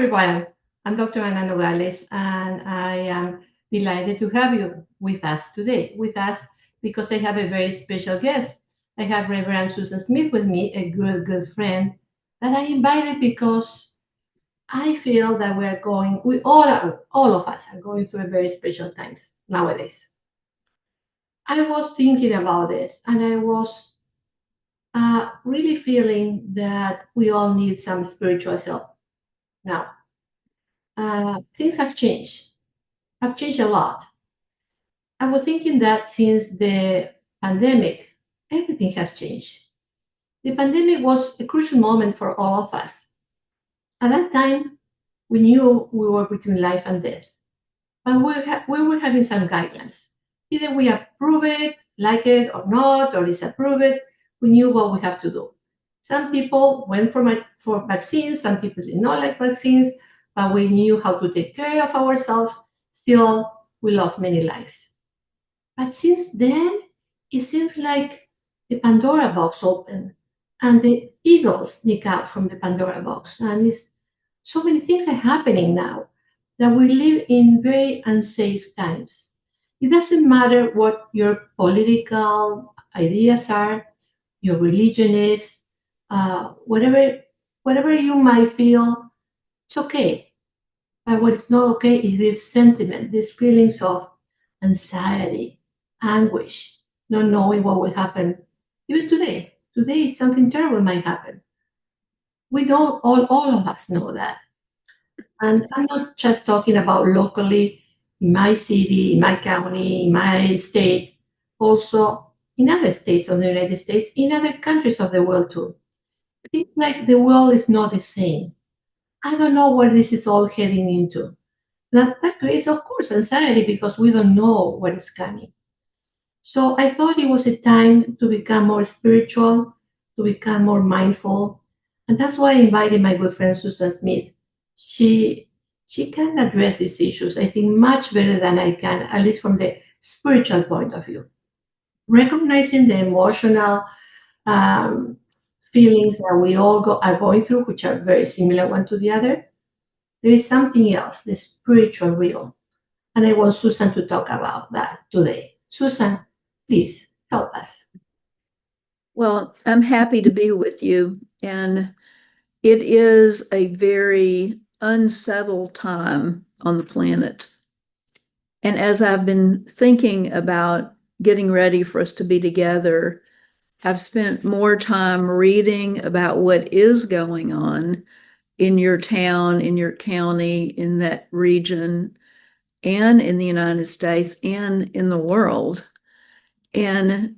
everyone. I'm Dr. Ana Nogales, and I am delighted to have you with us today. With us because I have a very special guest. I have Reverend Susan Smith with me, a good friend that I invited because I feel that all of us are going through a very special times nowadays. I was thinking about this, and I was really feeling that we all need some spiritual help now. Things have changed a lot. I was thinking that since the pandemic, everything has changed. The pandemic was a crucial moment for all of us. At that time, we knew we were between life and death, but we were having some guidelines. Either we approve it, like it or not, or disapprove it. We knew what we have to do. Some people went for vaccines, some people did not like vaccines, but we knew how to take care of ourselves. Still, we lost many lives. But since then, it seems like the Pandora box opened and the evils sneak out from the Pandora box. And so many things are happening now that we live in very unsafe times. It doesn't matter what your political ideas are, your religion is, whatever you might feel, it's okay. But what is not okay is this sentiment, these feelings of anxiety, anguish, not knowing what will happen. Even today, something terrible might happen. We know, all of us know that. And I'm not just talking about locally in my city, in my county, in my state, also in other states of the United States, in other countries of the world too. It's like the world is not the same. I don't know where this is all heading into. That creates, of course, anxiety because we don't know what is coming. So I thought it was a time to become more spiritual, to become more mindful. And that's why I invited my good friend Susan Smith. She can address these issues, I think, much better than I can, at least from the spiritual point of view. Recognizing the emotional um, feelings that we are going through, which are very similar one to the other, there is something else, the spiritual realm. And I want Susan to talk about that today. Susan, please help us. Well, I'm happy to be with you. And it is a very unsettled time on the planet. And as I've been thinking about getting ready for us to be together, I've spent more time reading about what is going on in your town, in your county, in that region, and in the United States and in the world. And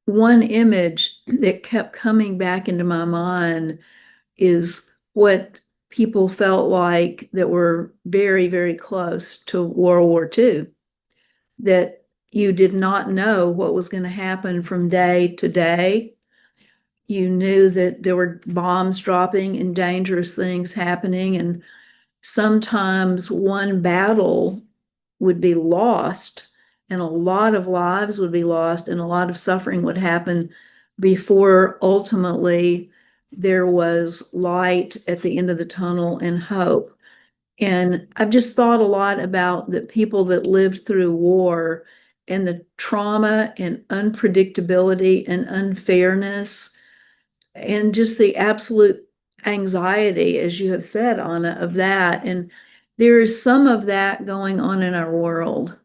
one image that kept coming back into my mind is what people felt like that were very, very close to World War II, that you did not know what was going to happen from day to day. You knew that there were bombs dropping and dangerous things happening, and sometimes one battle would be lost and a lot of lives would be lost and a lot of suffering would happen before ultimately there was light at the end of the tunnel and hope. And I've just thought a lot about the people that lived through war and the trauma and unpredictability and unfairness and just the absolute anxiety, as you have said, Anna, of that. And there is some of that going on in our world,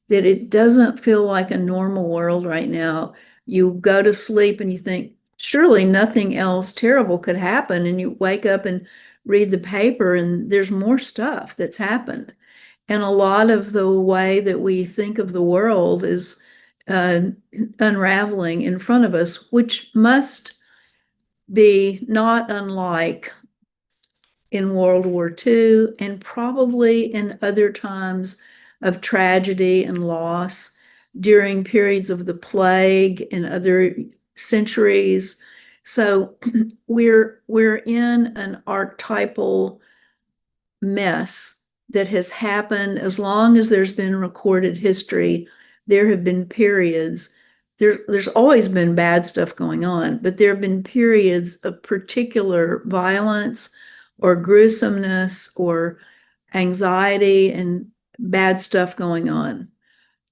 that it doesn't feel like a normal world right now. You go to sleep and you think, surely nothing else terrible could happen. And you wake up and read the paper and there's more stuff that's happened. And a lot of the way that we think of the world is unraveling in front of us, which must be not unlike in World War II and probably in other times of tragedy and loss during periods of the plague and other centuries. So we're in an archetypal mess that has happened as long as there's been recorded history. There have been periods. There's always been bad stuff going on, but there have been periods of particular violence, or gruesomeness or anxiety and bad stuff going on.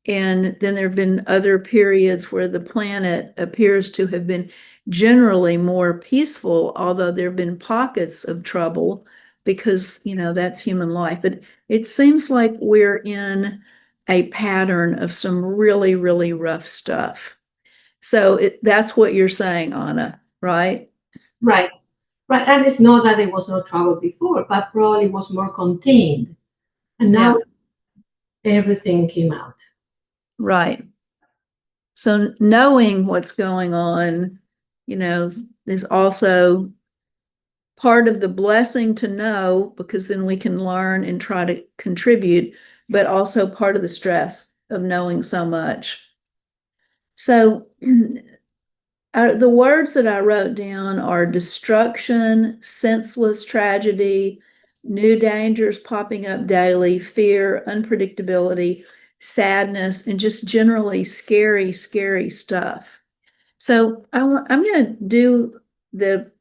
And then there have been other periods where the planet appears to have been generally more peaceful, although there have been pockets of trouble because, that's human life. But it seems like we're in a pattern of some really, really rough stuff. So that's what you're saying, Anna, right? Right. Right. And it's not that there was no trouble before, but probably was more contained. And now everything came out. Right. So knowing what's going on, is also part of the blessing to know, because then we can learn and try to contribute, but also part of the stress of knowing so much. So the words that I wrote down are destruction, senseless tragedy, new dangers popping up daily, fear, unpredictability, sadness, and just generally scary, scary stuff. So I'm going to do the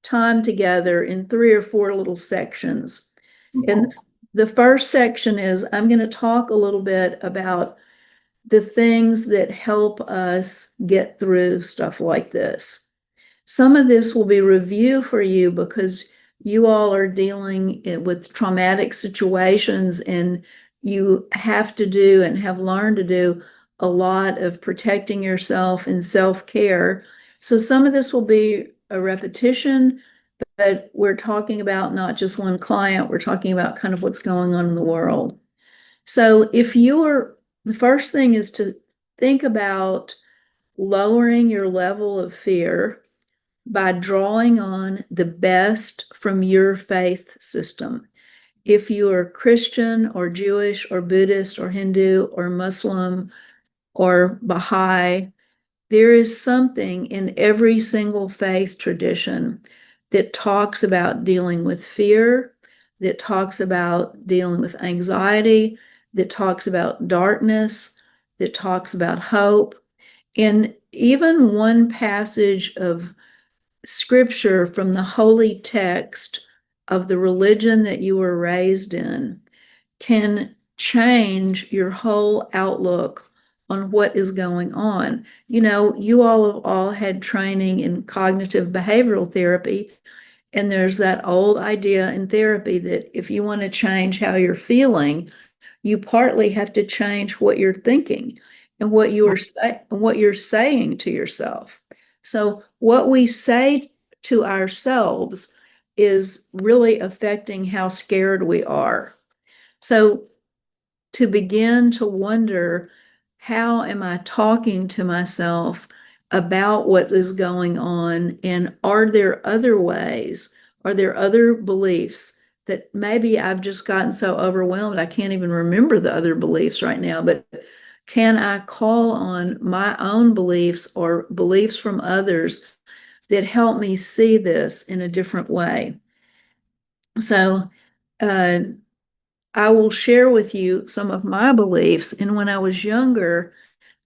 time together in 3 or 4 little sections. And the first section is I'm going to talk a little bit about the things that help us get through stuff like this. Some of this will be review for you because you all are dealing with traumatic situations and you have to do and have learned to do a lot of protecting yourself and self-care. So some of this will be a repetition, but we're talking about not just one client, we're talking about kind of what's going on in the world. So the first thing is to think about lowering your level of fear by drawing on the best from your faith system. If you are Christian or Jewish or Buddhist or Hindu or Muslim or Baha'i, there is something in every single faith tradition that talks about dealing with fear, that talks about dealing with anxiety, that talks about darkness, that talks about hope. And even one passage of scripture from the holy text of the religion that you were raised in can change your whole outlook on what is going on. You all have all had training in cognitive behavioral therapy, and there's that old idea in therapy that if you want to change how you're feeling, you partly have to change what you're thinking and what you're saying to yourself. So what we say to ourselves is really affecting how scared we are. So to begin to wonder, how am I talking to myself about what is going on? And are there other ways? Are there other beliefs that maybe I've just gotten so overwhelmed I can't even remember the other beliefs right now, but can I call on my own beliefs or beliefs from others that help me see this in a different way? So I will share with you some of my beliefs. And when I was younger,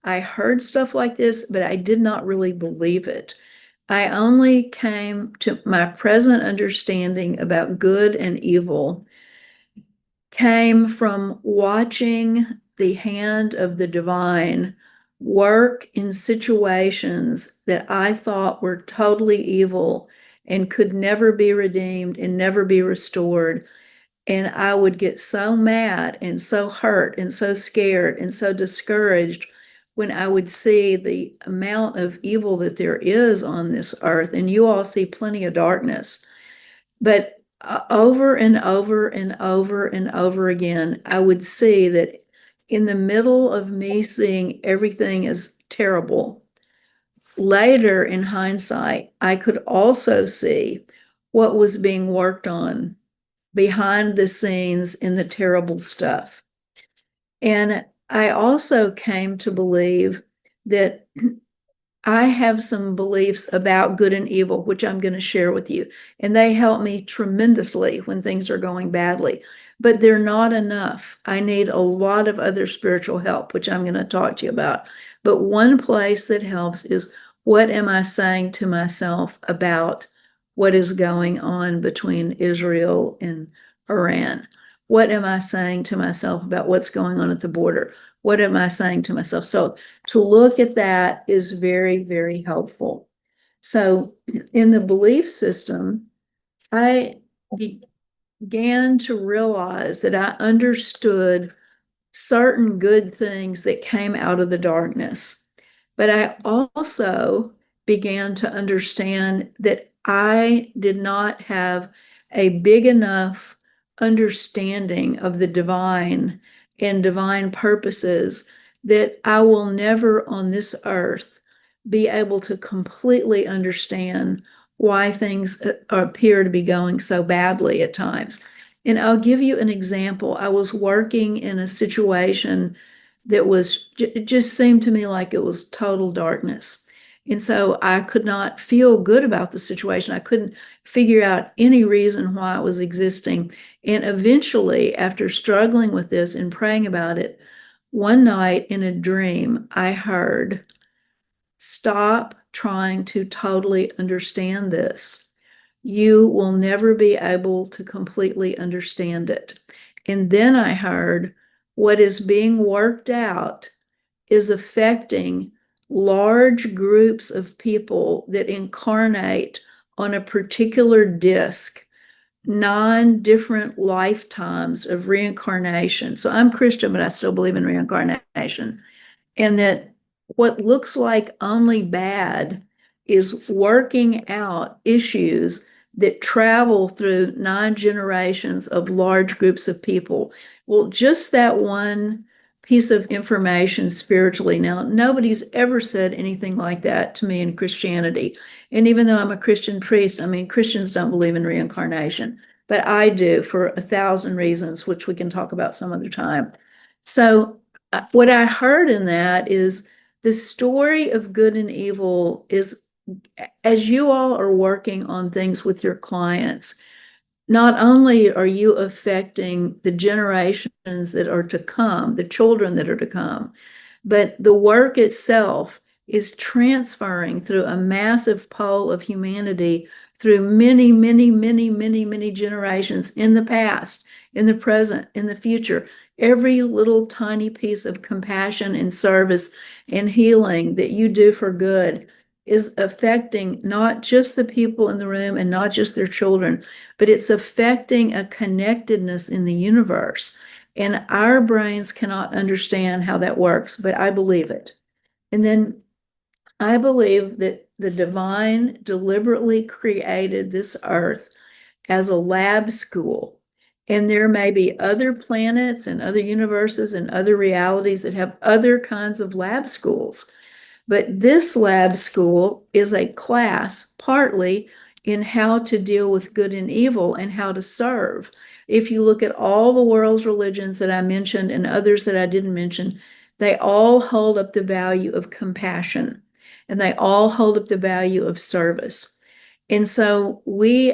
I heard stuff like this, but I did not really believe it. I only came to my present understanding about good and evil came from watching the hand of the divine work in situations that I thought were totally evil and could never be redeemed and never be restored. And I would get so mad and so hurt and so scared and so discouraged when I would see the amount of evil that there is on this earth. And you all see plenty of darkness. But over and over and over and over again, I would see that in the middle of me seeing everything as terrible, later in hindsight, I could also see what was being worked on behind the scenes in the terrible stuff. And I also came to believe that I have some beliefs about good and evil, which I'm going to share with you. And they help me tremendously when things are going badly, but they're not enough. I need a lot of other spiritual help, which I'm going to talk to you about. But one place that helps is, what am I saying to myself about what is going on between Israel and Iran? What am I saying to myself about what's going on at the border? What am I saying to myself? So to look at that is very, very helpful. So in the belief system, I began to realize that I understood certain good things that came out of the darkness. But I also began to understand that I did not have a big enough understanding of the divine and divine purposes that I will never on this earth be able to completely understand why things appear to be going so badly at times. And I'll give you an example. I was working in a situation that was, it just seemed to me like it was total darkness. And so I could not feel good about the situation. I couldn't figure out any reason why it was existing. And eventually, after struggling with this and praying about it, one night in a dream, I heard, "Stop trying to totally understand this. You will never be able to completely understand it." And then I heard, "What is being worked out is affecting large groups of people that incarnate on a particular disc, 9 different lifetimes of reincarnation." So I'm Christian, but I still believe in reincarnation. And that what looks like only bad is working out issues that travel through 9 generations of large groups of people. Well, just that one piece of information spiritually. Now, nobody's ever said anything like that to me in Christianity. And even though I'm a Christian priest, I mean, Christians don't believe in reincarnation, but I do for 1,000 reasons, which we can talk about some other time. So what I heard in that is the story of good and evil is, as you all are working on things with your clients, not only are you affecting the generations that are to come, the children that are to come, but the work itself is transferring through a massive pole of humanity through many, many, many, many, many generations in the past, in the present, in the future. Every little tiny piece of compassion and service and healing that you do for good is affecting not just the people in the room and not just their children, but it's affecting a connectedness in the universe. And our brains cannot understand how that works, but I believe it. And then I believe that the divine deliberately created this earth as a lab school. And there may be other planets and other universes and other realities that have other kinds of lab schools. But this lab school is a class partly in how to deal with good and evil and how to serve. If you look at all the world's religions that I mentioned and others that I didn't mention, they all hold up the value of compassion and they all hold up the value of service. And so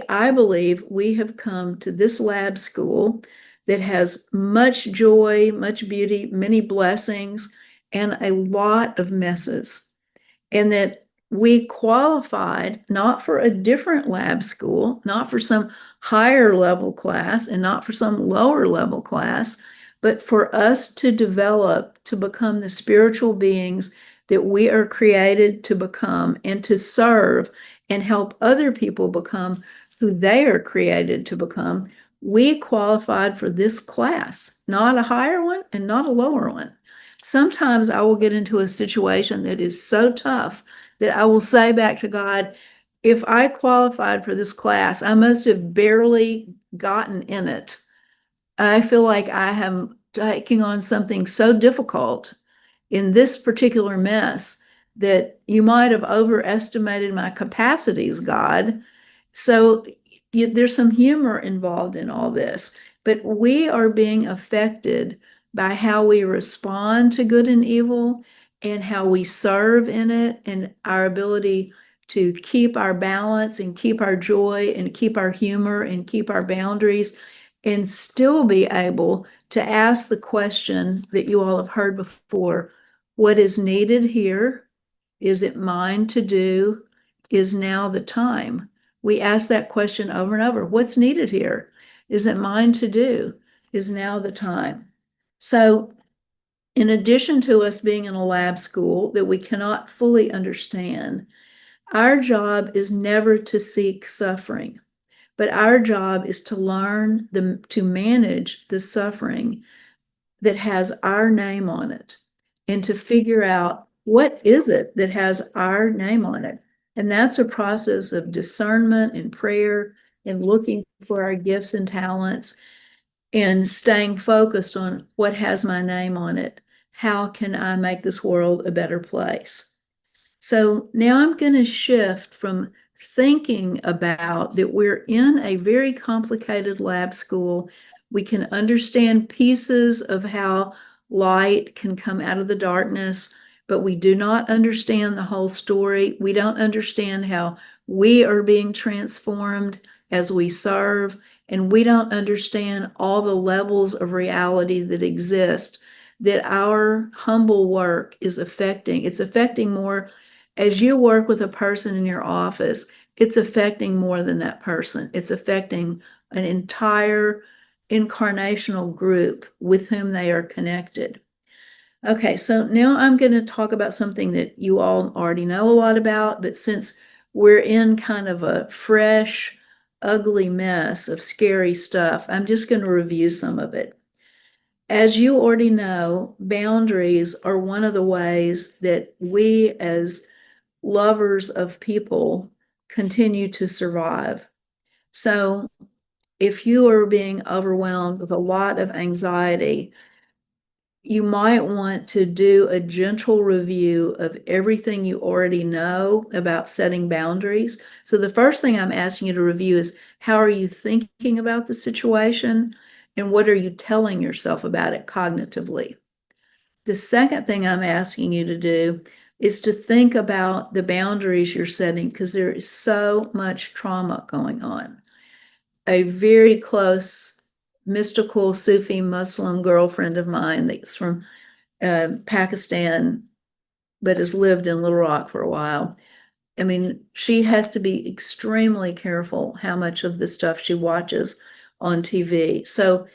I believe we have come to this lab school that has much joy, much beauty, many blessings, and a lot of messes. And that we qualified not for a different lab school, not for some higher level class, and not for some lower level class, but for us to develop to become the spiritual beings that we are created to become and to serve and help other people become who they are created to become. We qualified for this class, not a higher one and not a lower one. Sometimes I will get into a situation that is so tough that I will say back to God, if I qualified for this class, I must have barely gotten in it. I feel like I am taking on something so difficult in this particular mess that you might have overestimated my capacities, God. So there's some humor involved in all this, but we are being affected by how we respond to good and evil and how we serve in it and our ability to keep our balance and keep our joy and keep our humor and keep our boundaries and still be able to ask the question that you all have heard before: what is needed here? Is it mine to do? Is now the time? We ask that question over and over. What's needed here? Is it mine to do? Is now the time? So in addition to us being in a lab school that we cannot fully understand, our job is never to seek suffering, but our job is to learn to manage the suffering that has our name on it and to figure out what is it that has our name on it. And that's a process of discernment and prayer and looking for our gifts and talents and staying focused on what has my name on it. How can I make this world a better place? So now I'm going to shift from thinking about that we're in a very complicated lab school. We can understand pieces of how light can come out of the darkness, but we do not understand the whole story. We don't understand how we are being transformed as we serve, and we don't understand all the levels of reality that exist that our humble work is affecting. It's affecting more. As you work with a person in your office, it's affecting more than that person. It's affecting an entire incarnational group with whom they are connected. Okay, so now I'm going to talk about something that you all already know a lot about, but since we're in kind of a fresh, ugly mess of scary stuff, I'm just going to review some of it. As you already know, boundaries are one of the ways that we as lovers of people continue to survive. So if you are being overwhelmed with a lot of anxiety, you might want to do a gentle review of everything you already know about setting boundaries. So the first thing I'm asking you to review is, how are you thinking about the situation and what are you telling yourself about it cognitively? The second thing I'm asking you to do is to think about the boundaries you're setting, because there is so much trauma going on. A very close mystical Sufi Muslim girlfriend of mine that's from Pakistan, but has lived in Little Rock for a while. I mean, she has to be extremely careful how much of the stuff she watches on TV. So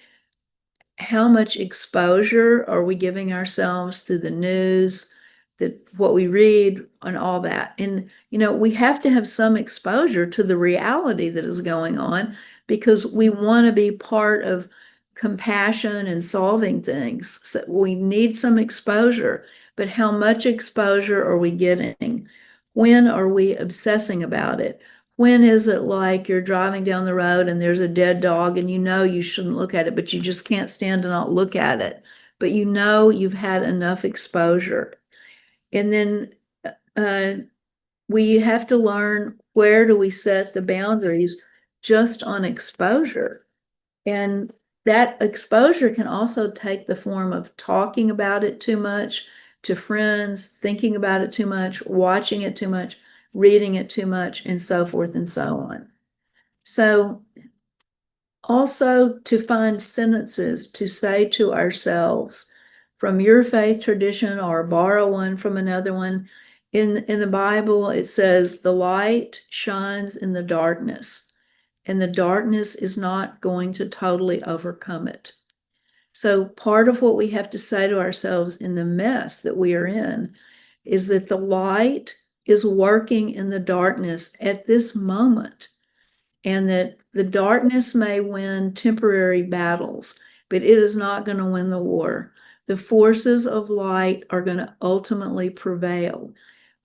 how much exposure are we giving ourselves through the news, that what we read and all that? And, we have to have some exposure to the reality that is going on because we want to be part of compassion and solving things. So we need some exposure, but how much exposure are we getting? When are we obsessing about it? When is it like you're driving down the road and there's a dead dog and you shouldn't look at it, but you just can't stand to not look at it, but you've had enough exposure. And then we have to learn, where do we set the boundaries just on exposure? And that exposure can also take the form of talking about it too much to friends, thinking about it too much, watching it too much, reading it too much, and so forth and so on. So also to find sentences to say to ourselves from your faith tradition or borrow one from another one. In the Bible, it says, the light shines in the darkness, and the darkness is not going to totally overcome it. So part of what we have to say to ourselves in the mess that we are in is that the light is working in the darkness at this moment, and that the darkness may win temporary battles, but it is not going to win the war. The forces of light are going to ultimately prevail.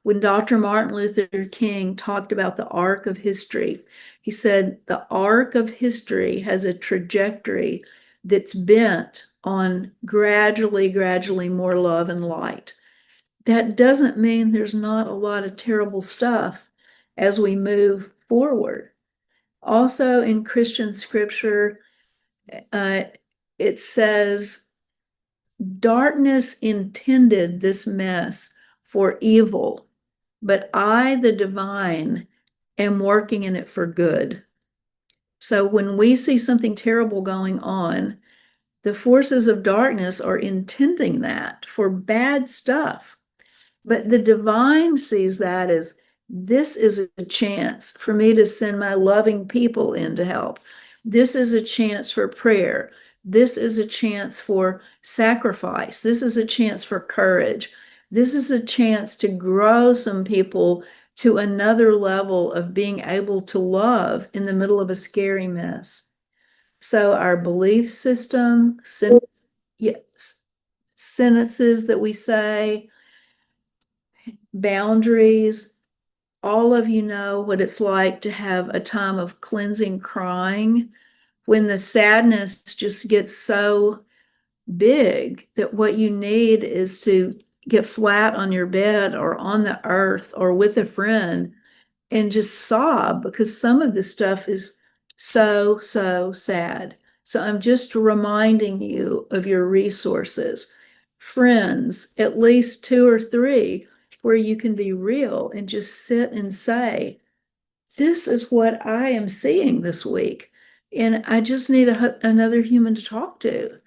When Dr. Martin Luther King talked about the arc of history, he said the arc of history has a trajectory that's bent on gradually more love and light. That doesn't mean there's not a lot of terrible stuff as we move forward. Also in Christian scripture, it says, darkness intended this mess for evil, but I, the divine, am working in it for good. So when we see something terrible going on, the forces of darkness are intending that for bad stuff. But the divine sees that as this is a chance for me to send my loving people in to help. This is a chance for prayer. This is a chance for sacrifice. This is a chance for courage. This is a chance to grow some people to another level of being able to love in the middle of a scary mess. So our belief system, yes, sentences that we say, boundaries, all of you know what it's like to have a time of cleansing crying when the sadness just gets so big that what you need is to get flat on your bed or on the earth or with a friend and just sob, because some of this stuff is so, so sad. So I'm just reminding you of your resources, friends, at least 2 or 3, where you can be real and just sit and say, this is what I am seeing this week. And I just need another human to talk to.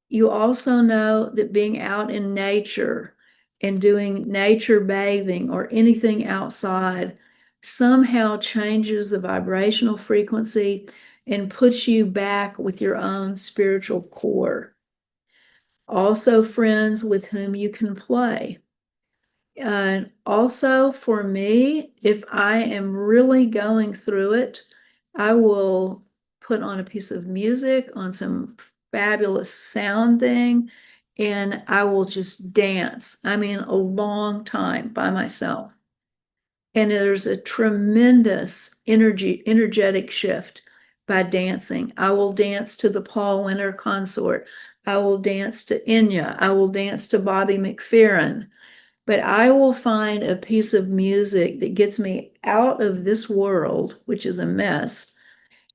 You also know that being out in nature and doing nature bathing or anything outside somehow changes the vibrational frequency and puts you back with your own spiritual core. Also, friends with whom you can play. And also for me, if I am really going through it, I will put on a piece of music on some fabulous sound thing, and I will just dance. I mean, a long time by myself. And there's a tremendous energetic shift by dancing. I will dance to the Paul Winter Consort. I will dance to Enya. I will dance to Bobby McFerrin. But I will find a piece of music that gets me out of this world, which is a mess,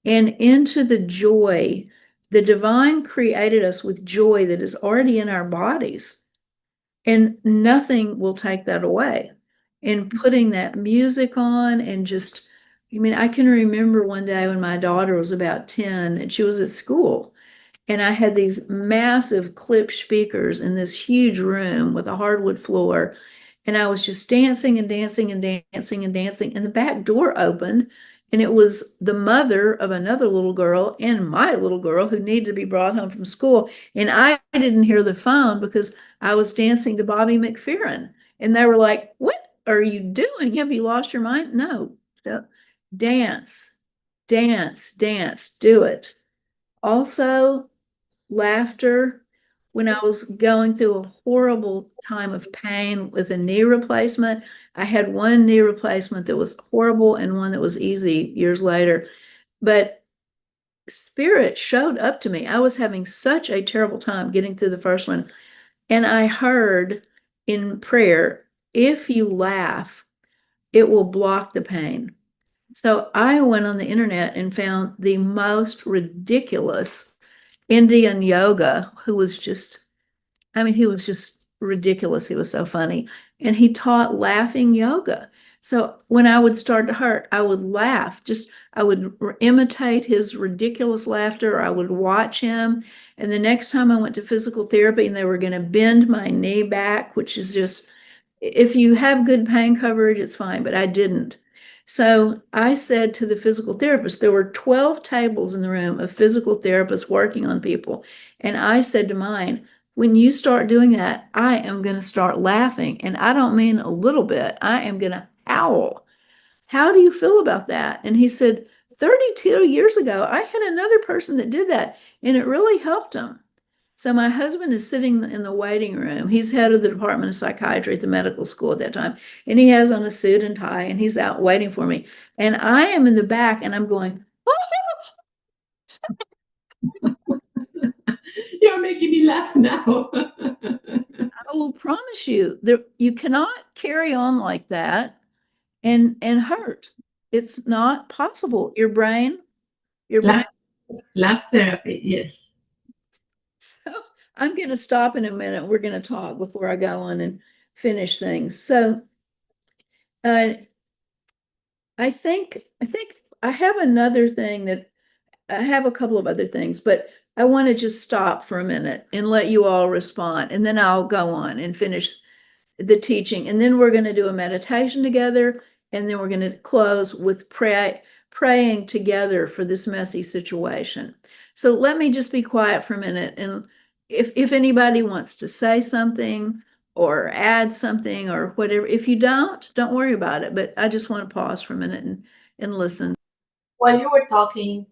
and into the joy. The divine created us with joy that is already in our bodies, and nothing will take that away. And putting that music on and just, I mean, I can remember one day when my daughter was about 10 and she was at school. And I had these massive clip speakers in this huge room with a hardwood floor. And I was just dancing and dancing and dancing and dancing. And the back door opened, and it was the mother of another little girl and my little girl who needed to be brought home from school. And I didn't hear the phone because I was dancing to Bobby McFerrin. And they were like, "What are you doing? Have you lost your mind?" No, dance, dance, dance, do it. Also, laughter. When I was going through a horrible time of pain with a knee replacement, I had one knee replacement that was horrible and one that was easy years later. But spirit showed up to me. I was having such a terrible time getting through the first one. And I heard in prayer, if you laugh, it will block the pain. So I went on the internet and found the most ridiculous Indian yoga who was just, I mean, he was just ridiculous. He was so funny. And he taught laughing yoga. So when I would start to hurt, I would laugh. Just, I would imitate his ridiculous laughter. Or I would watch him. And the next time I went to physical therapy and they were going to bend my knee back, which is just, if you have good pain coverage, it's fine, but I didn't. So I said to the physical therapist, there were 12 tables in the room of physical therapists working on people. And I said to mine, when you start doing that, I am going to start laughing. And I don't mean a little bit, I am going to howl. How do you feel about that? And he said, 32 years ago, I had another person that did that, and it really helped him. So my husband is sitting in the waiting room. He's head of the Department of Psychiatry at the medical school at that time. And he has on a suit and tie, and he's out waiting for me. And I am in the back, and I'm going, You're making me laugh now. I will promise you that you cannot carry on like that and hurt. It's not possible. Your brain. Laugh therapy, yes. So I'm going to stop in a minute. We're going to talk before I go on and finish things. So I think I have another thing that I have a couple of other things, but I want to just stop for a minute and let you all respond. And then I'll go on and finish the teaching. And then we're going to do a meditation together. and then we're going to close with praying together for this messy situation. So let me just be quiet for a minute, and if anybody wants to say something or add something or whatever, if you don't worry about it, but I just want to pause for a minute and listen. While you were talking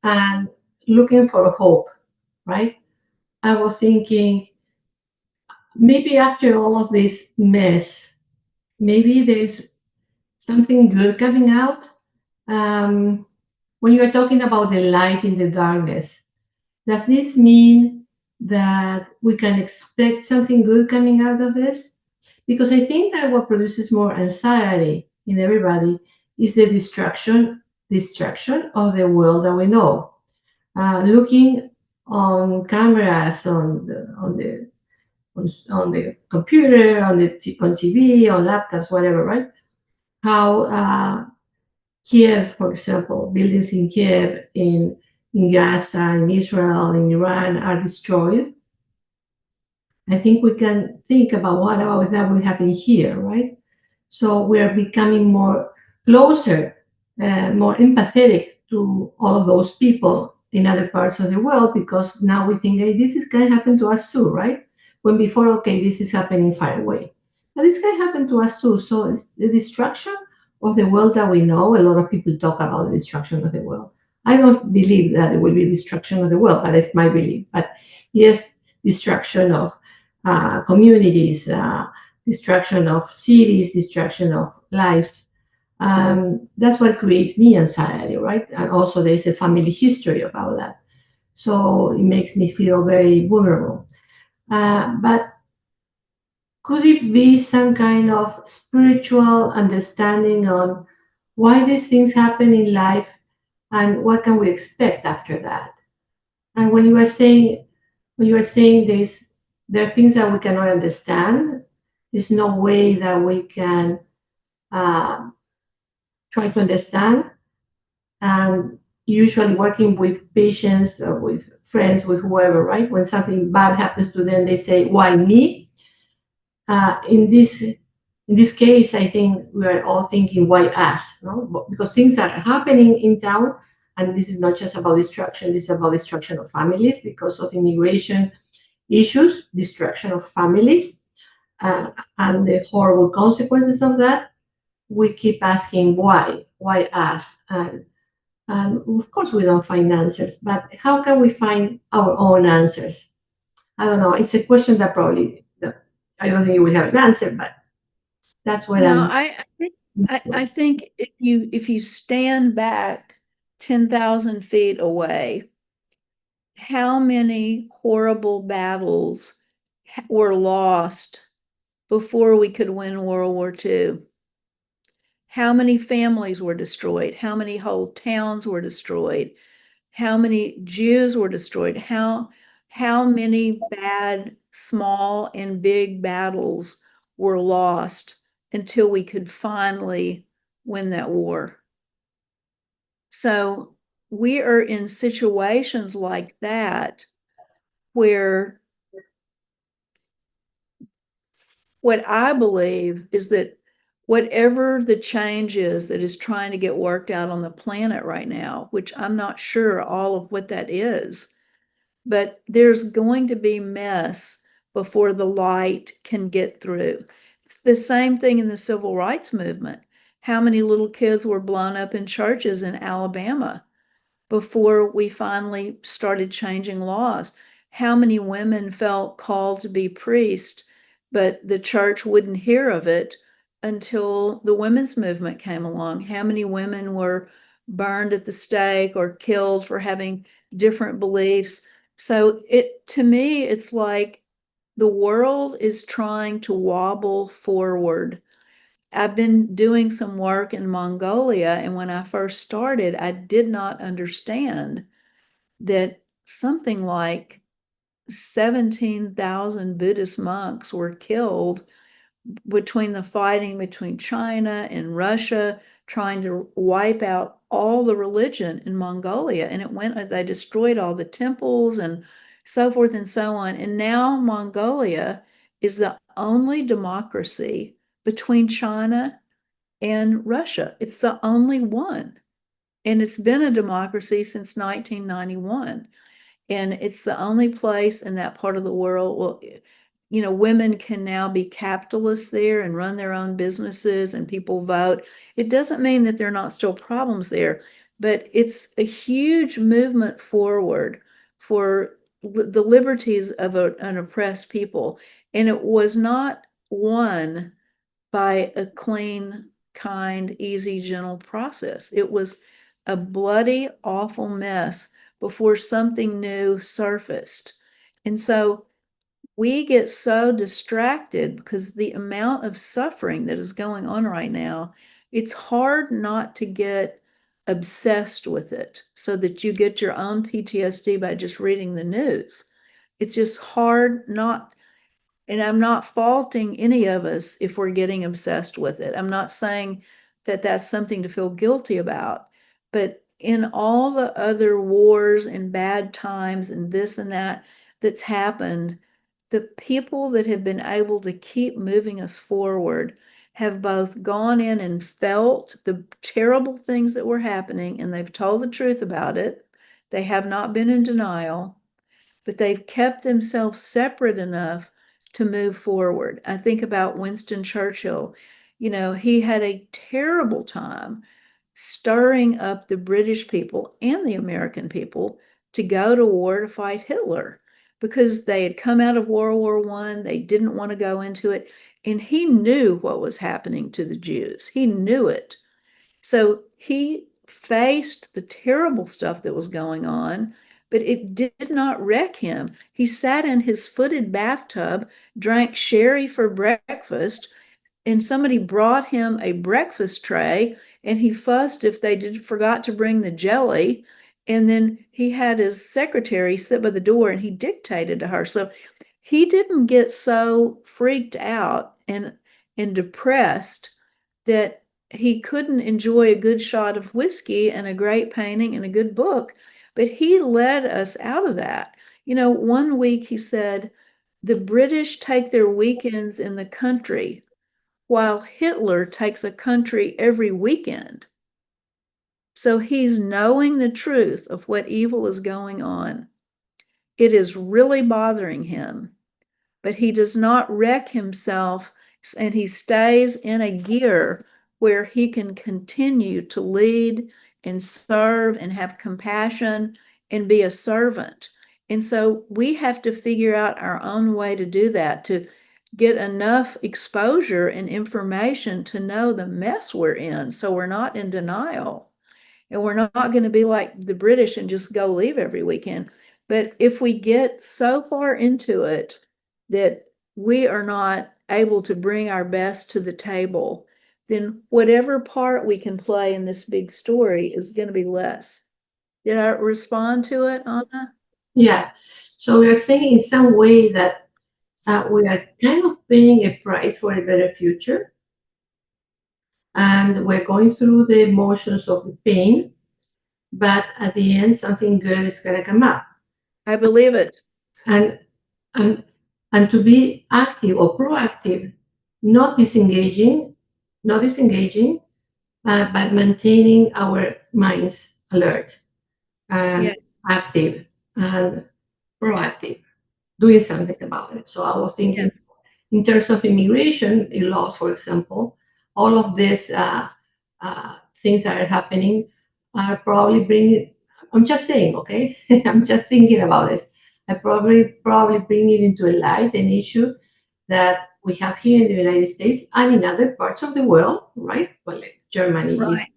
and looking for hope, right? I was thinking maybe after all of this mess, maybe there's something good coming out. When you're talking about the light in the darkness, does this mean that we can expect something good coming out of this? Because I think that what produces more anxiety in everybody is the distraction of the world that we know. Looking on cameras, on the computer, on TV, on laptops, whatever, right? How Kiev, for example, buildings in Kiev, in Gaza, in Israel, in Iran are destroyed. I think we can think about what about that will happen here, right? So we are becoming more closer, more empathetic to all of those people in other parts of the world, because now we think, hey, this is going to happen to us too, right? When before, okay, this is happening far away. But this can happen to us too. So it's the destruction of the world that we know. A lot of people talk about the destruction of the world. I don't believe that it will be destruction of the world, but it's my belief. But yes, destruction of communities, destruction of cities, destruction of lives. That's what creates me anxiety, right? And also there's a family history about that. So it makes me feel very vulnerable. But could it be some kind of spiritual understanding on why these things happen in life and what can we expect after that? And when you are saying this, there are things that we cannot understand. There's no way that we can try to understand. And usually working with patients or with friends, with whoever, right? When something bad happens to them, they say, "Why me?" In this case, I think we are all thinking, "Why us?" No? Because things are happening in town, and this is not just about destruction. This is about destruction of families because of immigration issues, destruction of families, and the horrible consequences of that. We keep asking why us, and of course we don't find answers. But how can we find our own answers? I don't know. It's a question that probably I don't think you will have an answer, but that's what No, I'm. I think if you stand back 10,000 feet away, how many horrible battles were lost before we could win World War II? How many families were destroyed? How many whole towns were destroyed? How many Jews were destroyed? How many bad, small and big battles were lost until we could finally win that war? So we are in situations like that where what I believe is that whatever the change is that is trying to get worked out on the planet right now, which I'm not sure all of what that is, but there's going to be mess before the light can get through. The same thing in the civil rights movement. How many little kids were blown up in churches in Alabama before we finally started changing laws? How many women felt called to be priests, but the church wouldn't hear of it until the women's movement came along? How many women were burned at the stake or killed for having different beliefs? So to me, it's like the world is trying to wobble forward. I've been doing some work in Mongolia, and when I first started, I did not understand that something like 17,000 Buddhist monks were killed between the fighting between China and Russia, trying to wipe out all the religion in Mongolia. And they destroyed all the temples and so forth and so on. And now Mongolia is the only democracy between China and Russia. It's the only one. And it's been a democracy since 1991. And it's the only place in that part of the world. Well, women can now be capitalists there and run their own businesses and people vote. It doesn't mean that there are not still problems there, but it's a huge movement forward for the liberties of an oppressed people. And it was not won by a clean, kind, easy, gentle process. It was a bloody, awful mess before something new surfaced. And so we get so distracted because the amount of suffering that is going on right now, it's hard not to get obsessed with it so that you get your own PTSD by just reading the news. It's just hard not, and I'm not faulting any of us if we're getting obsessed with it. I'm not saying that that's something to feel guilty about, but in all the other wars and bad times and this and that that's happened, the people that have been able to keep moving us forward have both gone in and felt the terrible things that were happening, and they've told the truth about it. They have not been in denial, but they've kept themselves separate enough to move forward. I think about Winston Churchill. He had a terrible time stirring up the British people and the American people to go to war to fight Hitler because they had come out of World War I. They didn't want to go into it. And he knew what was happening to the Jews. He knew it. So he faced the terrible stuff that was going on, but it did not wreck him. He sat in his footed bathtub, drank sherry for breakfast, and somebody brought him a breakfast tray, and he fussed if they forgot to bring the jelly. And then he had his secretary sit by the door and he dictated to her. So he didn't get so freaked out and depressed that he couldn't enjoy a good shot of whiskey and a great painting and a good book. But he led us out of that. One week he said, the British take their weekends in the country, while Hitler takes a country every weekend. So he's knowing the truth of what evil is going on. It is really bothering him, but he does not wreck himself, and he stays in a gear where he can continue to lead and serve and have compassion and be a servant. And so we have to figure out our own way to do that, to get enough exposure and information to know the mess we're in so we're not in denial. And we're not going to be like the British and just go leave every weekend. But if we get so far into it that we are not able to bring our best to the table, then whatever part we can play in this big story is going to be less. Did I respond to it, Anna? Yeah. So you're saying in some way that we are kind of paying a price for a better future, and we're going through the emotions of the pain, but at the end, something good is going to come up. I believe it. And and to be active or proactive, not disengaging, but maintaining our minds alert and Yes. active and proactive, doing something about it. So I was thinking, in terms of immigration laws, for example, all of these things that are happening are probably bringing. I'm just saying, okay. I'm just thinking about this. I probably bring it into a light, an issue that we have here in the United States and in other parts of the world, right? Well, like Germany is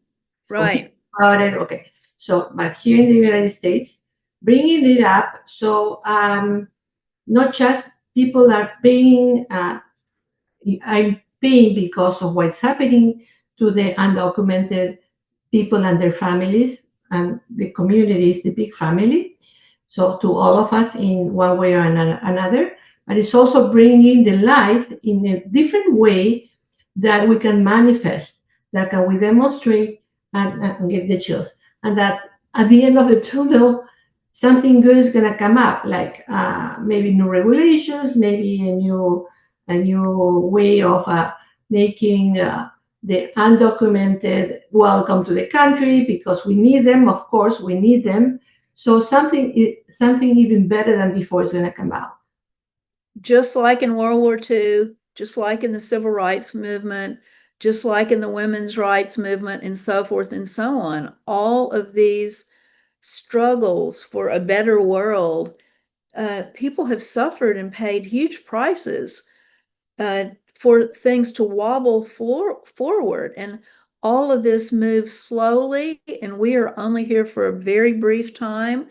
Right. about it. Okay. So, but here in the United States, bringing it up. So, not just people are paying, I'm paying because of what's happening to the undocumented people and their families, and the community is the big family. So to all of us in one way or another, but it's also bringing the light in a different way that we can manifest, that can we demonstrate and get the chills. And that at the end of the tunnel, something good is going to come up, like maybe new regulations, maybe a new way of making the undocumented welcome to the country, because we need them. Of course, we need them. So something even better than before is going to come out. Just like in World War II, just like in the Civil Rights Movement, just like in the Women's Rights Movement, and so forth and so on, all of these struggles for a better world, people have suffered and paid huge prices for things to wobble forward. And all of this moves slowly, and we are only here for a very brief time.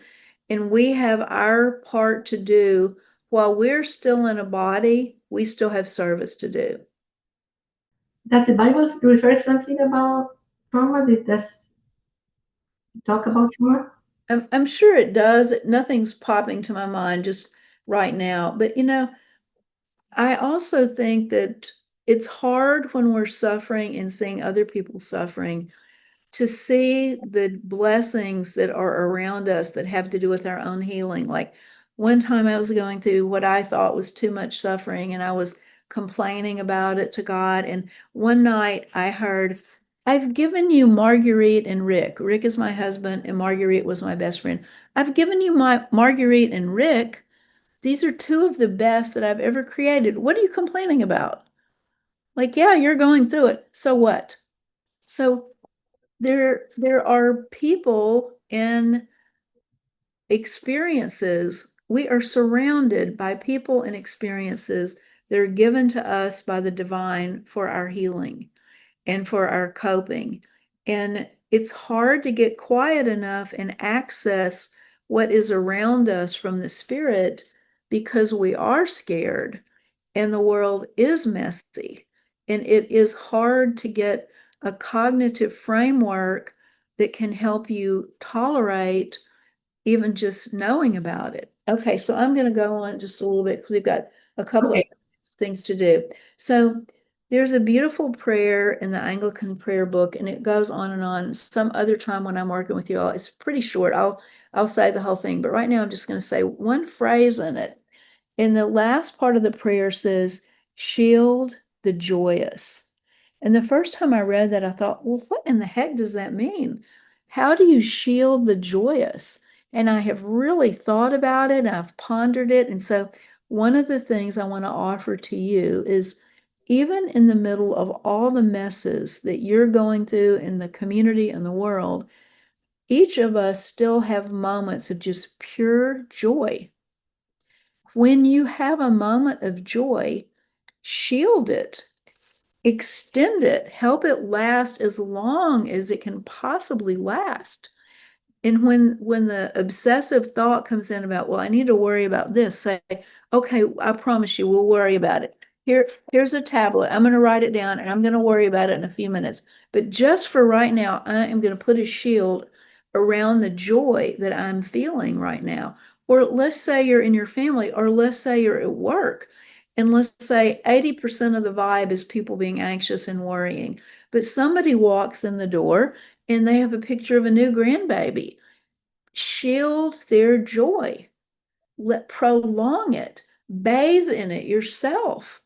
And we have our part to do. While we're still in a body, we still have service to do. Does the Bible refer something about trauma? Does talk about trauma? I'm sure it does. Nothing's popping to my mind just right now. But, I also think that it's hard when we're suffering and seeing other people suffering to see the blessings that are around us that have to do with our own healing. Like one time I was going through what I thought was too much suffering, and I was complaining about it to God. And one night I heard, I've given you Marguerite and Rick. Rick is my husband, and Marguerite was my best friend. I've given you my Marguerite and Rick. These are two of the best that I've ever created. What are you complaining about? Like, yeah, you're going through it. So what? So there are people and experiences. We are surrounded by people and experiences that are given to us by the divine for our healing and for our coping. And it's hard to get quiet enough and access what is around us from the spirit, because we are scared and the world is messy. And it is hard to get a cognitive framework that can help you tolerate even just knowing about it. Okay, so I'm going to go on just a little bit because we've got a couple of things to do. So there's a beautiful prayer in the Anglican prayer book, and it goes on and on. Some other time when I'm working with you all, it's pretty short. I'll say the whole thing, but right now I'm just going to say one phrase in it. In the last part of the prayer says, "Shield the joyous." And the first time I read that, I thought, well, what in the heck does that mean? How do you shield the joyous? And I have really thought about it, and I've pondered it. And so one of the things I want to offer to you is, even in the middle of all the messes that you're going through in the community and the world, each of us still have moments of just pure joy. When you have a moment of joy, shield it, extend it, help it last as long as it can possibly last. And when the obsessive thought comes in about, well, I need to worry about this, say, okay, I promise you, we'll worry about it. Here's a tablet. I'm going to write it down, and I'm going to worry about it in a few minutes. But just for right now, I am going to put a shield around the joy that I'm feeling right now. Or let's say you're in your family, or let's say you're at work, and let's say 80% of the vibe is people being anxious and worrying. But somebody walks in the door and they have a picture of a new grandbaby. Shield their joy. Prolong it. Bathe in it yourself.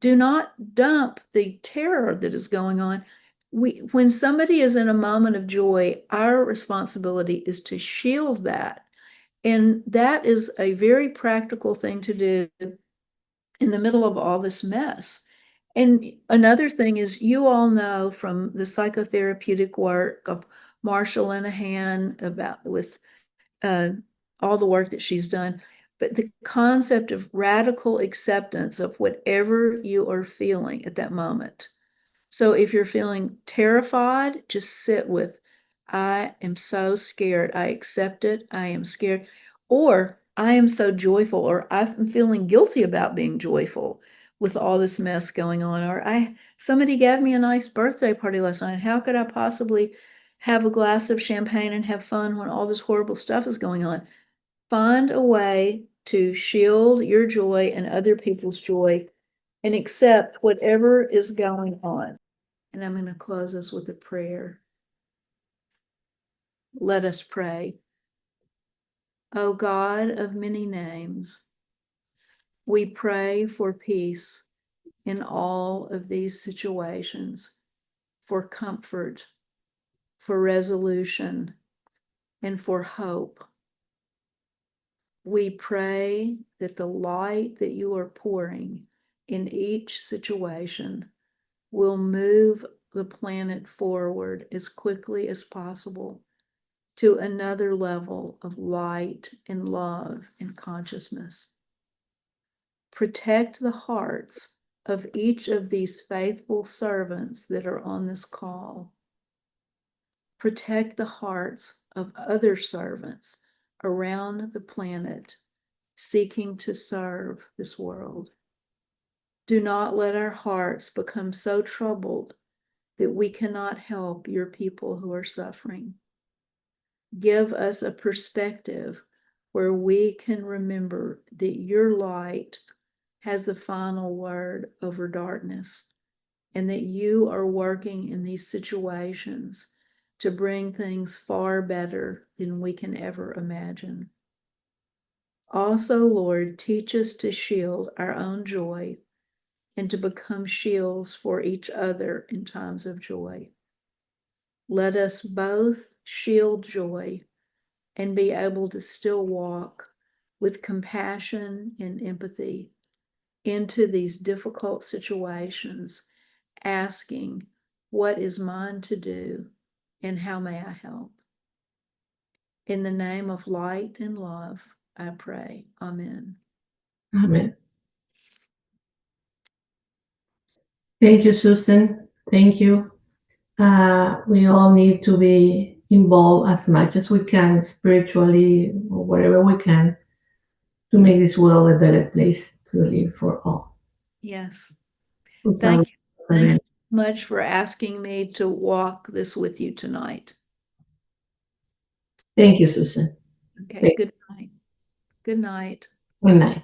Do not dump the terror that is going on. When somebody is in a moment of joy, our responsibility is to shield that. And that is a very practical thing to do in the middle of all this mess. And another thing is, you all know from the psychotherapeutic work of Marsha Linehan about with all the work that she's done, but the concept of radical acceptance of whatever you are feeling at that moment. So if you're feeling terrified, just sit with, I am so scared. I accept it. I am scared. Or I am so joyful, or I'm feeling guilty about being joyful with all this mess going on. Or somebody gave me a nice birthday party last night. How could I possibly have a glass of champagne and have fun when all this horrible stuff is going on? Find a way to shield your joy and other people's joy and accept whatever is going on. And I'm going to close us with a prayer. Let us pray. O God of many names, we pray for peace in all of these situations. for comfort, for resolution, and for hope. We pray that the light that you are pouring in each situation will move the planet forward as quickly as possible to another level of light and love and consciousness. Protect the hearts of each of these faithful servants that are on this call. Protect the hearts of other servants around the planet seeking to serve this world. Do not let our hearts become so troubled that we cannot help your people who are suffering. Give us a perspective where we can remember that your light has the final word over darkness, and that you are working in these situations to bring things far better than we can ever imagine. Also, Lord, teach us to shield our own joy and to become shields for each other in times of joy. Let us both shield joy and be able to still walk with compassion and empathy into these difficult situations, asking, what is mine to do and how may I help? In the name of light and love, I pray. Amen. Amen. Thank you, Susan. Thank you. We all need to be involved as much as we can, spiritually or wherever we can, to make this world a better place to live for all. Yes. It's Thank you. Thank Amen. you so much for asking me to walk this with you tonight. Thank you, Susan. Okay, good night. Good night. Good night.